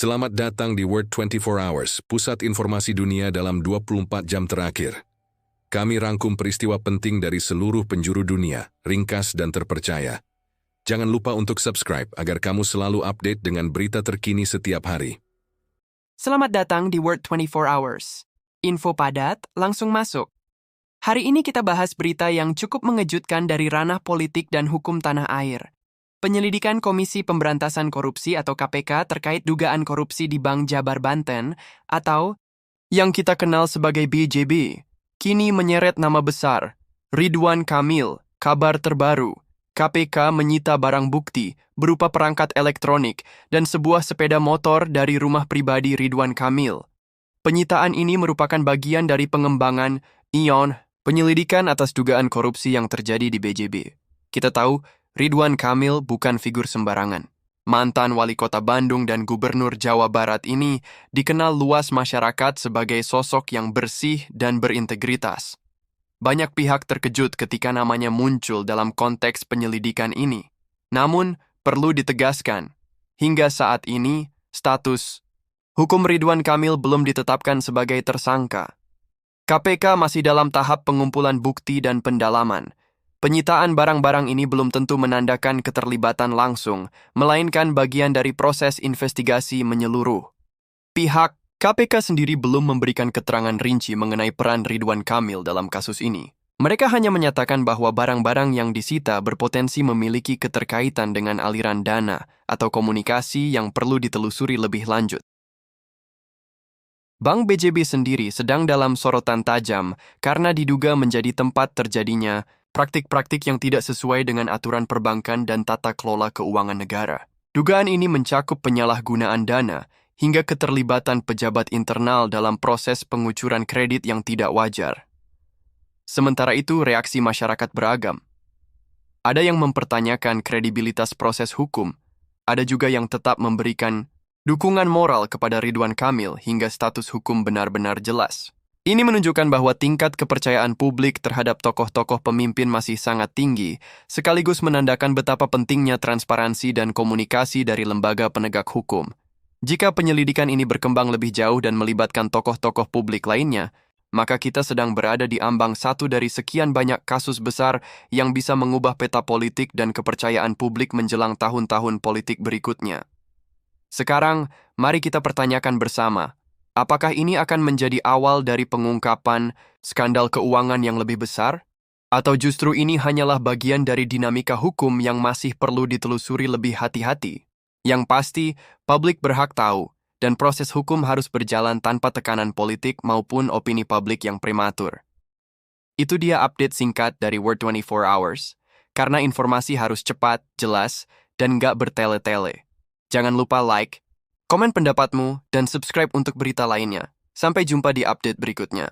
Selamat datang di World 24 Hours, pusat informasi dunia dalam 24 jam terakhir. Kami rangkum peristiwa penting dari seluruh penjuru dunia, ringkas dan terpercaya. Jangan lupa untuk subscribe agar kamu selalu update dengan berita terkini setiap hari. Selamat datang di World 24 Hours. Info padat, langsung masuk. Hari ini kita bahas berita yang cukup mengejutkan dari ranah politik dan hukum tanah air. Penyelidikan Komisi Pemberantasan Korupsi atau KPK terkait dugaan korupsi di Bank Jabar Banten atau yang kita kenal sebagai BJB, kini menyeret nama besar Ridwan Kamil. Kabar terbaru, KPK menyita barang bukti berupa perangkat elektronik dan sebuah sepeda motor dari rumah pribadi Ridwan Kamil. Penyitaan ini merupakan bagian dari pengembangan penyelidikan atas dugaan korupsi yang terjadi di BJB. Kita tahu Ridwan Kamil bukan figur sembarangan. Mantan wali kota Bandung dan gubernur Jawa Barat ini dikenal luas masyarakat sebagai sosok yang bersih dan berintegritas. Banyak pihak terkejut ketika namanya muncul dalam konteks penyelidikan ini. Namun, perlu ditegaskan, hingga saat ini, status hukum Ridwan Kamil belum ditetapkan sebagai tersangka. KPK masih dalam tahap pengumpulan bukti dan pendalaman. Penyitaan barang-barang ini belum tentu menandakan keterlibatan langsung, melainkan bagian dari proses investigasi menyeluruh. Pihak KPK sendiri belum memberikan keterangan rinci mengenai peran Ridwan Kamil dalam kasus ini. Mereka hanya menyatakan bahwa barang-barang yang disita berpotensi memiliki keterkaitan dengan aliran dana atau komunikasi yang perlu ditelusuri lebih lanjut. Bank BJB sendiri sedang dalam sorotan tajam karena diduga menjadi tempat terjadinya praktik-praktik yang tidak sesuai dengan aturan perbankan dan tata kelola keuangan negara. Dugaan ini mencakup penyalahgunaan dana hingga keterlibatan pejabat internal dalam proses pengucuran kredit yang tidak wajar. Sementara itu, reaksi masyarakat beragam. Ada yang mempertanyakan kredibilitas proses hukum, ada juga yang tetap memberikan dukungan moral kepada Ridwan Kamil hingga status hukum benar-benar jelas. Ini menunjukkan bahwa tingkat kepercayaan publik terhadap tokoh-tokoh pemimpin masih sangat tinggi, sekaligus menandakan betapa pentingnya transparansi dan komunikasi dari lembaga penegak hukum. Jika penyelidikan ini berkembang lebih jauh dan melibatkan tokoh-tokoh publik lainnya, maka kita sedang berada di ambang satu dari sekian banyak kasus besar yang bisa mengubah peta politik dan kepercayaan publik menjelang tahun-tahun politik berikutnya. Sekarang, mari kita pertanyakan bersama, apakah ini akan menjadi awal dari pengungkapan skandal keuangan yang lebih besar? Atau justru ini hanyalah bagian dari dinamika hukum yang masih perlu ditelusuri lebih hati-hati? Yang pasti, publik berhak tahu, dan proses hukum harus berjalan tanpa tekanan politik maupun opini publik yang prematur. Itu dia update singkat dari World 24 Hours, karena informasi harus cepat, jelas, dan nggak bertele-tele. Jangan lupa like, komen pendapatmu, dan subscribe untuk berita lainnya. Sampai jumpa di update berikutnya.